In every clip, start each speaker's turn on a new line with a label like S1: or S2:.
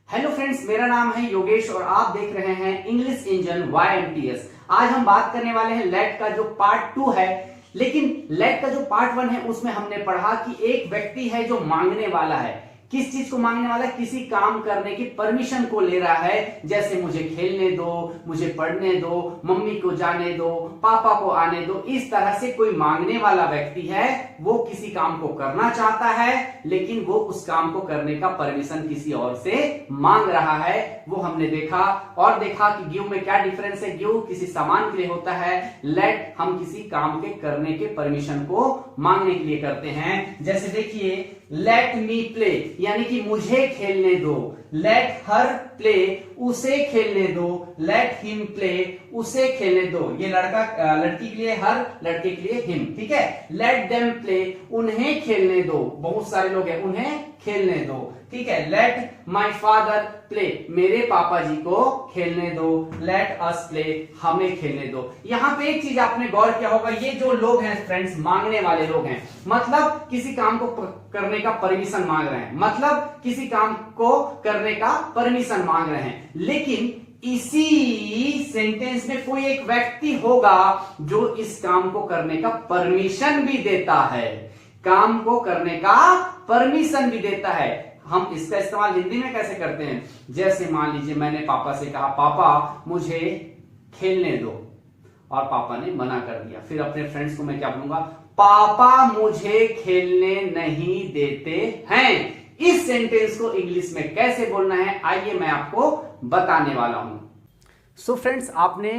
S1: Hello friends, मेरा नाम है योगेश और आप देख रहे हैं इंग्लिश इंजन YMTS। आज हम बात करने वाले हैं लेट का जो पार्ट 2 है। लेकिन लेट का जो पार्ट 1 है उसमें हमने पढ़ा कि एक व्यक्ति है जो मांगने वाला है। किस चीज को मांगने वाला है? किसी काम करने की परमिशन को ले रहा है। जैसे मुझे खेलने दो, मुझे पढ़ने दो, मम्मी को जाने दो, पापा को आने दो। इस तरह से कोई मांगने वाला व्यक्ति है, वो किसी काम को करना चाहता है लेकिन वो उस काम को करने का परमिशन किसी और से मांग रहा है। वो हमने देखा और देखा कि गिव में क्या डिफरेंस है। गिव किसी सामान के लिए होता है, लेट हम किसी काम के करने के परमिशन को मांगने के लिए करते हैं। जैसे देखिए, लेट मी प्ले यानी कि मुझे खेलने दो। लेट हर प्ले उसे खेलने दो। लेट हिम प्ले उसे खेलने दो। ये लड़का लड़की के लिए हर, लड़के के लिए हिम। ठीक है। लेट देम प्ले उन्हें खेलने दो। बहुत सारे लोग हैं, उन्हें खेलने दो। ठीक है। लेट माई फादर प्ले मेरे पापा जी को खेलने दो। लेट अस प्ले हमें खेलने दो। यहां पे एक चीज आपने गौर किया होगा, ये जो लोग हैं फ्रेंड्स, मांगने वाले लोग हैं, मतलब किसी काम को करने का परमिशन मांग रहे हैं, मतलब किसी काम को करने का परमिशन मांग रहे हैं। लेकिन इसी सेंटेंस में कोई एक व्यक्ति होगा जो इस काम को करने का परमिशन भी देता है। काम को करने का परमिशन भी देता है। हम इसका इस्तेमाल हिंदी में कैसे करते हैं? जैसे मान लीजिए मैंने पापा से कहा, पापा मुझे खेलने दो, और पापा ने मना कर दिया। फिर अपने फ्रेंड्स को मैं क्या बोलूंगा? पापा मुझे खेलने नहीं देते हैं। इस सेंटेंस को इंग्लिश में कैसे बोलना है, आइए मैं आपको बताने वाला हूं। सो फ्रेंड्स, आपने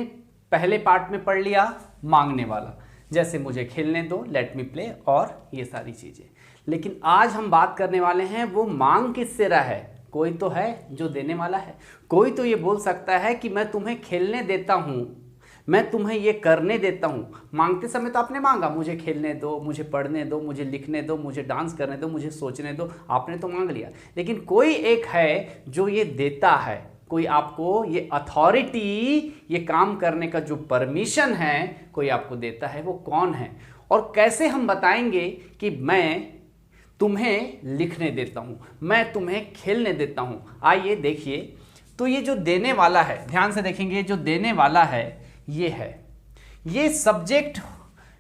S1: पहले पार्ट में पढ़ लिया मांगने वाला, जैसे मुझे खेलने दो, लेट मी प्ले और ये सारी चीजें। लेकिन आज हम बात करने वाले हैं वो मांग किससे रहा है। कोई तो है जो देने वाला है। कोई तो ये बोल सकता है कि मैं तुम्हें खेलने देता हूं, मैं तुम्हें ये करने देता हूं। मांगते समय तो आपने मांगा, मुझे खेलने दो, मुझे पढ़ने दो, मुझे लिखने दो, मुझे डांस करने दो, मुझे सोचने दो। आपने तो मांग लिया। लेकिन कोई एक है जो ये देता है, कोई आपको ये अथॉरिटी, ये काम करने का जो परमिशन है, कोई आपको देता है। वो कौन है और कैसे हम बताएंगे कि मैं तुम्हें लिखने देता हूं, मैं तुम्हें खेलने देता हूं? आइए देखिए। तो ये जो देने वाला है, ध्यान से देखेंगे, जो देने वाला है ये है। ये सब्जेक्ट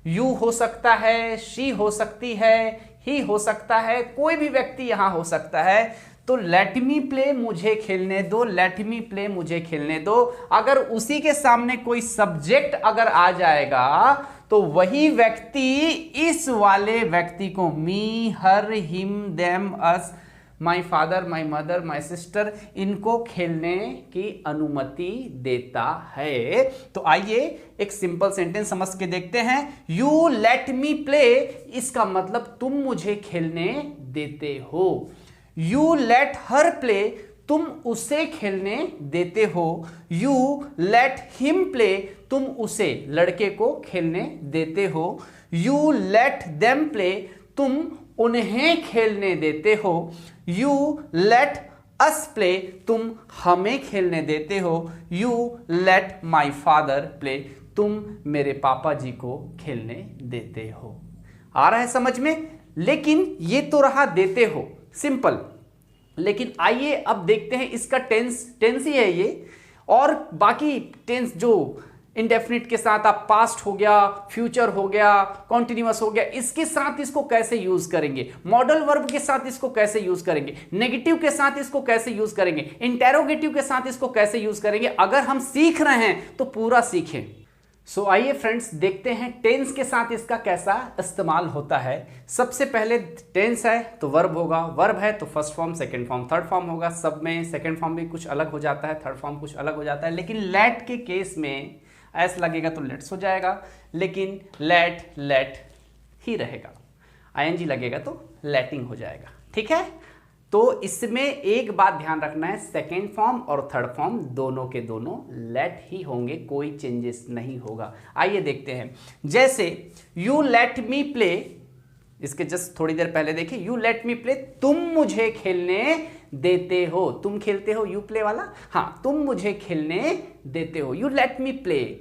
S1: यू हो सकता है, शी हो सकती है, ही हो सकता है, कोई भी व्यक्ति यहां हो सकता है। तो लेट मी प्ले मुझे खेलने दो, लेट मी प्ले मुझे खेलने दो। अगर उसी के सामने कोई सब्जेक्ट अगर आ जाएगा तो वही व्यक्ति इस वाले व्यक्ति को me, her, him, them, us, my father, my mother, my sister, इनको खेलने की अनुमति देता है। तो आइए एक सिंपल सेंटेंस समझ के देखते हैं। यू लेट मी प्ले, इसका मतलब तुम मुझे खेलने देते हो। यू लेट हर प्ले, तुम उसे खेलने देते हो। यू लेट हिम प्ले, तुम उसे, लड़के को खेलने देते हो। यू लेट देम प्ले, तुम उन्हें खेलने देते हो। यू लेट अस प्ले, तुम हमें खेलने देते हो। You let my father play, तुम मेरे पापा जी को खेलने देते हो। आ रहा है समझ में? लेकिन ये तो रहा देते हो, सिंपल। लेकिन आइए अब देखते हैं इसका टेंस ही है ये। और बाकी टेंस जो इंडेफिनिट के साथ आप पास्ट हो गया, फ्यूचर हो गया, कॉन्टिन्यूअस हो गया, इसके साथ इसको कैसे यूज करेंगे, मॉडल वर्ब के साथ इसको कैसे यूज करेंगे, नेगेटिव के साथ इसको कैसे यूज करेंगे, इंटेरोगेटिव के साथ इसको कैसे यूज करेंगे। अगर हम सीख रहे हैं तो पूरा सीखें। सो आइए फ्रेंड्स देखते हैं टेंस के साथ इसका कैसा इस्तेमाल होता है। सबसे पहले टेंस है तो वर्ब होगा, वर्ब है तो first form, second form, third form होगा। सब में सेकंड फॉर्म भी कुछ अलग हो जाता है, थर्ड फॉर्म कुछ अलग हो जाता है। लेकिन लेट के केस में एस लगेगा तो लेट्स हो जाएगा, लेकिन लेट ही रहेगा। आईएनजी लगेगा तो लेटिंग हो जाएगा। ठीक है। तो इसमें एक बात ध्यान रखना है, सेकेंड फॉर्म और थर्ड फॉर्म दोनों के दोनों लेट ही होंगे, कोई चेंजेस नहीं होगा। आइए देखते हैं। जैसे यू लेट मी प्ले, इसके जस्ट थोड़ी देर पहले देखिए, यू लेट मी प्ले, तुम मुझे खेलने देते हो। तुम खेलते हो, यू प्ले वाला, हाँ, तुम मुझे खेलने देते हो। You let me play.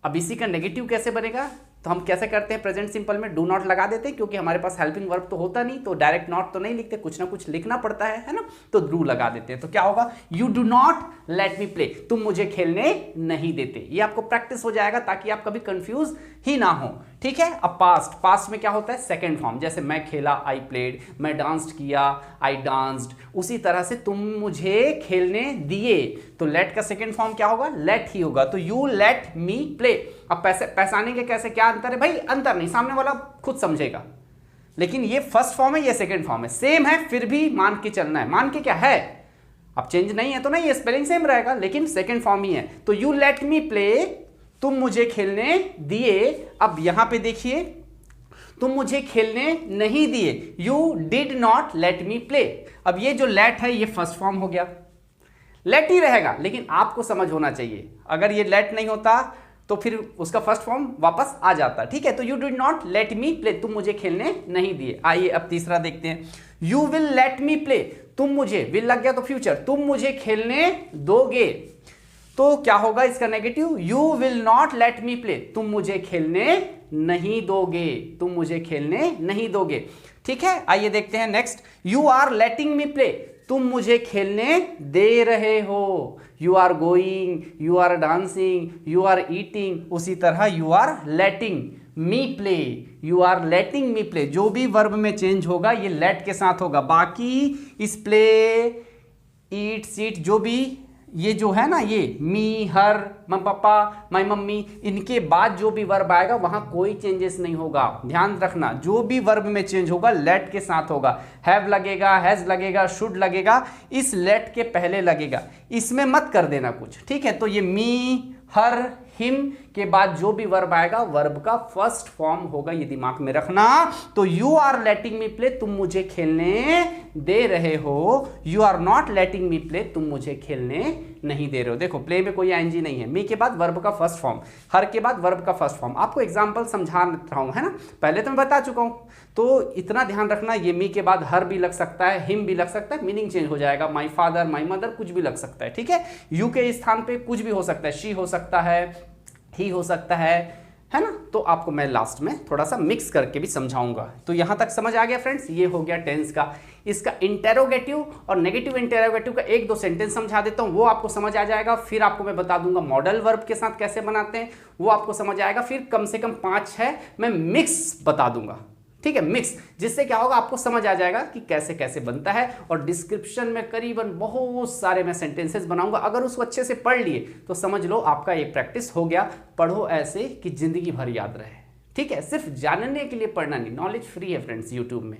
S1: अब इसी का नेगेटिव कैसे बनेगा? तो हम कैसे करते हैं प्रेजेंट सिंपल में, डू नॉट लगा देते हैं, क्योंकि हमारे पास हेल्पिंग वर्ब तो होता नहीं, तो डायरेक्ट नॉट तो नहीं लिखते, कुछ ना कुछ लिखना पड़ता है ना, तो डू लगा देते हैं। तो क्या होगा, you do not let me play, तुम मुझे खेलने नहीं देते। ये आपको प्रैक्टिस हो जाएगा ताकि आप कभी कंफ्यूज ही ना हो, ठीक है। अब पास्ट में क्या होता है, सेकंड फॉर्म, जैसे मैं खेला आई प्लेड, मैं डांस्ड किया आई डांस्ड, उसी तरह से तुम मुझे खेलने दिए, तो लेट का सेकंड फॉर्म क्या होगा, लेट ही होगा। तो यू लेट मी प्ले। अब पहचानेंगे के कैसे, क्या अंतर है भाई, अंतर नहीं, सामने वाला खुद समझेगा, लेकिन ये फर्स्ट फॉर्म है, ये सेकंड फॉर्म है, सेम है, फिर भी मान के चलना है। मान के क्या है, अब चेंज नहीं है तो नहीं, ये स्पेलिंग सेम रहेगा, लेकिन सेकंड फॉर्म ही है। तो यू लेट मी प्ले, तुम मुझे खेलने दिए। अब यहां पे देखिए, तुम मुझे खेलने नहीं दिए, you did not let me play. अब ये जो लेट है ये फर्स्ट फॉर्म हो गया, लेट ही रहेगा, लेकिन आपको समझ होना चाहिए, अगर ये लेट नहीं होता तो फिर उसका फर्स्ट फॉर्म वापस आ जाता, ठीक है। तो you did not let me play, तुम मुझे खेलने नहीं दिए। आइए अब तीसरा देखते हैं, you will let me play, तुम मुझे, विल लग गया तो फ्यूचर, तुम मुझे खेलने दोगे। तो क्या होगा इसका negative, you will not let me play, तुम मुझे खेलने नहीं दोगे, तुम मुझे खेलने नहीं दोगे, ठीक है। आइए देखते हैं next, you are letting me play, तुम मुझे खेलने दे रहे हो। You are going, you are dancing, you are eating, उसी तरह you are letting me play, you are letting me play, जो भी वर्ब में चेंज होगा ये लेट के साथ होगा। बाकी इस प्ले, ईट, सीट, जो भी ये जो है ना, ये मी, हर, मम पापा, माई मम्मी, इनके बाद जो भी वर्ब आएगा वहां कोई चेंजेस नहीं होगा। ध्यान रखना, जो भी वर्ब में चेंज होगा लेट के साथ होगा। हैव लगेगा, हैज लगेगा, शुड लगेगा, इस लेट के पहले लगेगा, इसमें मत कर देना कुछ, ठीक है। तो ये मी, हर, हिम के बाद जो भी वर्ब आएगा वर्ब का फर्स्ट फॉर्म होगा, ये दिमाग में रखना। तो you are letting me play, तुम मुझे खेलने दे रहे हो, you are not letting me play, तुम मुझे खेलने नहीं दे रहे हो। देखो प्ले में कोई आईएनजी नहीं है, मी के बाद वर्ब का फर्स्ट फॉर्म, हर के बाद वर्ब का फर्स्ट फॉर्म। आपको एग्जांपल समझा रहा हूं, है ना, पहले तो मैं बता चुका हूं, तो इतना ध्यान रखना, ये मी के बाद हर भी लग सकता है, हिम भी लग सकता है, मीनिंग चेंज हो जाएगा, माई फादर, माई मदर, कुछ भी लग सकता है, ठीक है। यू के स्थान पे कुछ भी हो सकता है, शी हो सकता है, ही हो सकता है ना। तो आपको मैं लास्ट में थोड़ा सा मिक्स करके भी समझाऊंगा। तो यहां तक समझ आ गया फ्रेंड्स, ये हो गया टेंस का। इसका इंटेरोगेटिव और नेगेटिव इंटेरोगेटिव का एक दो सेंटेंस समझा देता हूं, वो आपको समझ आ जाएगा। फिर आपको मैं बता दूंगा मॉडल वर्ब के साथ कैसे बनाते हैं, वो आपको समझ आएगा। फिर कम से कम 5-6 मैं मिक्स बता दूंगा, ठीक है, मिक्स, जिससे क्या होगा आपको समझ आ जाएगा कि कैसे कैसे बनता है। और डिस्क्रिप्शन में करीबन बहुत सारे मैं सेंटेंसेस बनाऊंगा, अगर उसको अच्छे से पढ़ लिए तो समझ लो आपका एक प्रैक्टिस हो गया। पढ़ो ऐसे कि जिंदगी भर याद रहे, ठीक है। सिर्फ जानने के लिए पढ़ना नहीं, नॉलेज फ्री है फ्रेंड्स, यूट्यूब में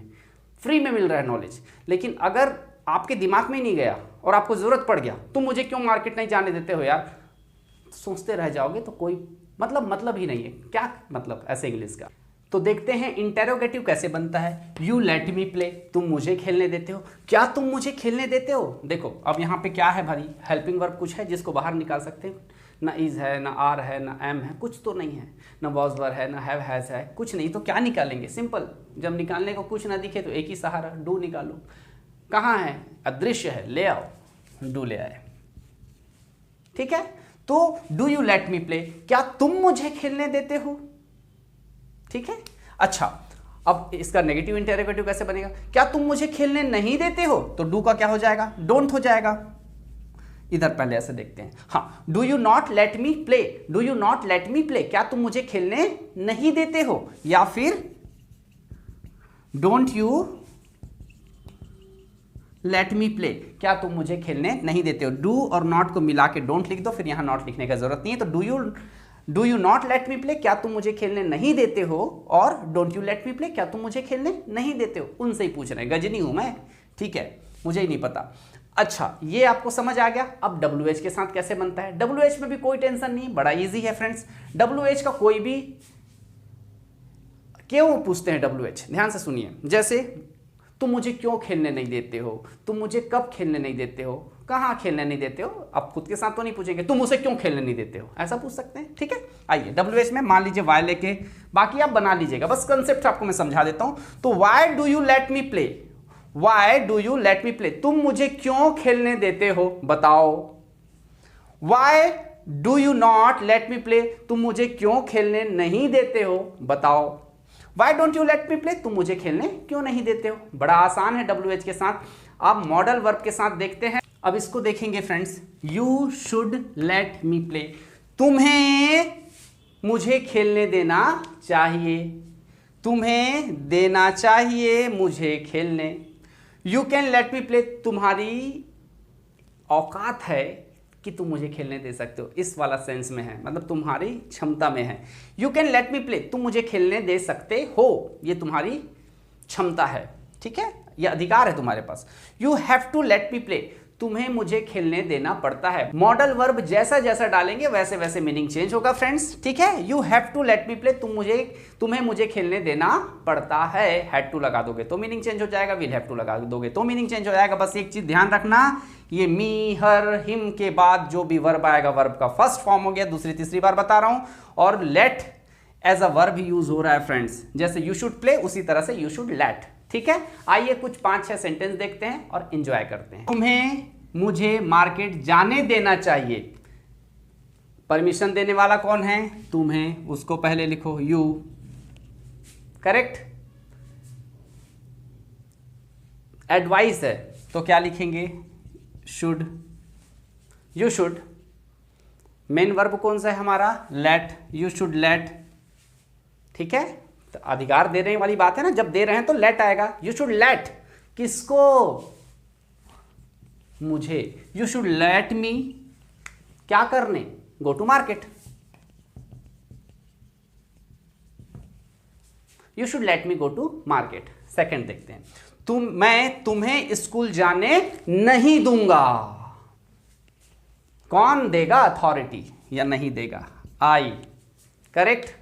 S1: फ्री में मिल रहा है नॉलेज। लेकिन अगर आपके दिमाग में नहीं गया और आपको जरूरत पड़ गया, तुम मुझे क्यों मार्केट नहीं जाने देते हो यार, सोचते रह जाओगे तो कोई मतलब ही नहीं है। क्या मतलब ऐसे इंग्लिश का। तो देखते हैं इंटेरोगेटिव कैसे बनता है। यू लेट मी प्ले, तुम मुझे खेलने देते हो। क्या तुम मुझे खेलने देते हो। देखो अब यहाँ पे क्या है भाई, हेल्पिंग वर्ब कुछ है जिसको बाहर निकाल सकते हैं, ना इज है, ना आर है, ना एम है, कुछ तो नहीं है, ना वॉज वर है, ना हैव हैज है, कुछ नहीं। तो क्या निकालेंगे, सिंपल, जब निकालने को कुछ ना दिखे तो एक ही सहारा, डू निकालो। कहाँ है, अदृश्य है, ले आओ, डू ले आए, ठीक है। तो do you let me play, क्या तुम मुझे खेलने देते हो, ठीक है। अच्छा अब इसका नेगेटिव इंटेरोगेटिव कैसे बनेगा, क्या तुम मुझे खेलने नहीं देते हो, तो डू का क्या हो जाएगा, डोंट हो जाएगा। इधर पहले ऐसे देखते हैं, हाँ, do you not let me play, do you not let me play, क्या तुम मुझे खेलने नहीं देते हो, या फिर don't you let me play, क्या तुम मुझे खेलने नहीं देते हो। डू और नॉट को मिला के डोंट लिख दो, फिर यहां नॉट लिखने का जरूरत नहीं है। तो do you not let me play, क्या तुम मुझे खेलने नहीं देते हो, और don't you let me play, क्या तुम मुझे खेलने नहीं देते हो। उनसे ही पूछ रहे हैं, गजनी हूं मैं, ठीक है, मुझे ही नहीं पता। अच्छा ये आपको समझ आ गया। अब WH के साथ कैसे बनता है। WH में भी कोई टेंशन नहीं, बड़ा इजी है फ्रेंड्स। WH का कोई भी, क्यों पूछते हैं WH, ध्यान से सुनिए। जैसे तुम मुझे क्यों खेलने नहीं देते हो, तुम मुझे कब खेलने नहीं देते हो, कहाँ खेलने नहीं देते हो। आप खुद के साथ तो नहीं पूछेंगे, तुम उसे क्यों खेलने नहीं देते हो, ऐसा पूछ सकते हैं, ठीक है। आइए WH में मान लीजिए वाई लेके, बाकी आप बना लीजिएगा, बस कंसेप्ट आपको मैं समझा देता हूं। तो why do you let me play, why do you let me play, तुम मुझे क्यों खेलने देते हो, बताओ। Why do you not let me play, तुम मुझे क्यों खेलने नहीं देते हो, बताओ। Why don't you let me play, तुम मुझे खेलने क्यों नहीं देते हो। बड़ा आसान है WH के साथ। अब मॉडल वर्ब के साथ देखते हैं। अब इसको देखेंगे friends, you should let me play, तुम्हें मुझे खेलने देना चाहिए, तुम्हें देना चाहिए मुझे खेलने। You can let me play, तुम्हारी औकात है कि तुम मुझे खेलने दे सकते हो, इस वाला सेंस में है, मतलब तुम्हारी क्षमता में है। You can let me play, तुम मुझे खेलने दे सकते हो, ये तुम्हारी क्षमता है, ठीक है, ये अधिकार है तुम्हारे पास। You have to let me play, तुम्हें मुझे खेलने देना पड़ता है। मॉडल वर्ब जैसा जैसा डालेंगे वैसे वैसे मीनिंग चेंज होगा फ्रेंड्स, ठीक है। You have to let me play, तुम्हें मुझे खेलने देना पड़ता है, हैड टू लगा दोगे तो मीनिंग चेंज हो जाएगा, विल हैव टू लगा दोगे तो मीनिंग चेंज हो जाएगा। बस एक चीज ध्यान रखना, ये मी, हर, हिम के बाद जो भी वर्ब आएगा वर्ब का फर्स्ट फॉर्म हो गया, दूसरी तीसरी बार बता रहा हूं। और let as a verb use हो रहा है फ्रेंड्स, जैसे यू शुड प्ले उसी तरह से यू शुड लेट, ठीक है। आइए कुछ 5-6 सेंटेंस देखते हैं और एंजॉय करते हैं। तुम्हें मुझे मार्केट जाने देना चाहिए, परमिशन देने वाला कौन है, तुम्हें, उसको पहले लिखो यू, करेक्ट। एडवाइस है तो क्या लिखेंगे, should, you should. Main verb कौन सा है हमारा, लेट, यू शुड लेट, ठीक है। तो अधिकार देने वाली बात है ना, जब दे रहे हैं तो लेट आएगा। यू शुड लेट, किसको, मुझे। यू शुड लेट मी, क्या करने, go to market. You should let me go to market. Second देखते हैं, मैं तुम्हें स्कूल जाने नहीं दूंगा, कौन देगा, अथॉरिटी, या नहीं देगा, आई, करेक्ट।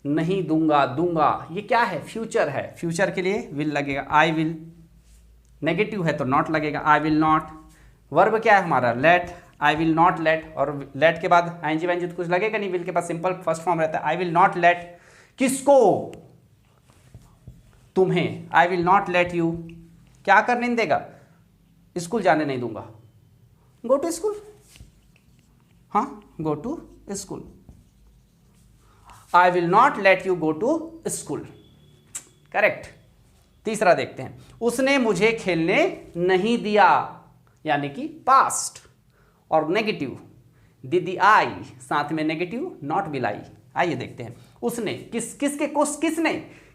S1: नहीं दूंगा, दूंगा, ये क्या है, फ्यूचर है, फ्यूचर के लिए विल लगेगा, आई विल। नेगेटिव है तो नॉट लगेगा, आई विल नॉट। वर्ब क्या है हमारा, let, I will not let, और लेट के बाद आईएनजी वाईएनजी तो कुछ लगेगा नहीं, विल के पास सिंपल फर्स्ट फॉर्म रहता है, आई विल नॉट लेट, किसको, तुम्हें। आई विल नॉट लेट यू, क्या करने नहीं देगा, स्कूल जाने नहीं दूंगा, गो टू स्कूल, हाँ, go to school. I will not let you go to school, correct. तीसरा देखते हैं, उसने मुझे खेलने नहीं दिया, यानी कि पास्ट। और नेगेटिव, दीदी आई, साथ में नेगेटिव, नॉट विल आई। आइए देखते हैं, उसने, किसने,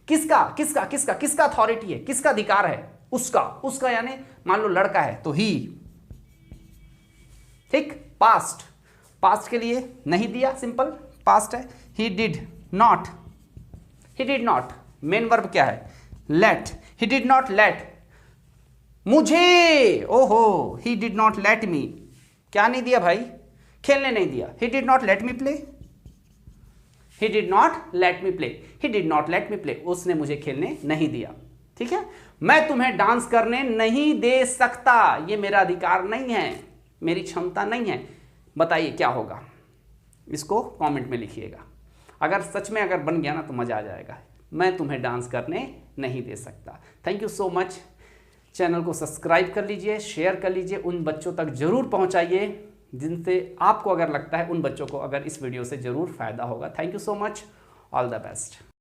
S1: किसका अथॉरिटी है, किसका अधिकार है, उसका यानी मान लो लड़का है तो ही, ठीक। पास्ट के लिए नहीं दिया, सिंपल पास्ट है। He did not, main verb क्या है, let, he did not let मुझे, ओहो, he did not let me, क्या नहीं दिया भाई, खेलने नहीं दिया। He did not let me play, he did not let me play, उसने मुझे खेलने नहीं दिया, ठीक है। मैं तुम्हें डांस करने नहीं दे सकता, ये मेरा अधिकार नहीं है, मेरी क्षमता नहीं है, बताइए क्या होगा, इसको कमेंट में लिखिएगा। अगर सच में अगर बन गया ना तो मजा आ जाएगा। मैं तुम्हें डांस करने नहीं दे सकता। Thank you so much. Channel को सब्सक्राइब कर लीजिए, शेयर कर लीजिए, उन बच्चों तक जरूर पहुंचाइए जिनसे आपको अगर लगता है उन बच्चों को अगर इस वीडियो से जरूर फायदा होगा। Thank you so much, all the best.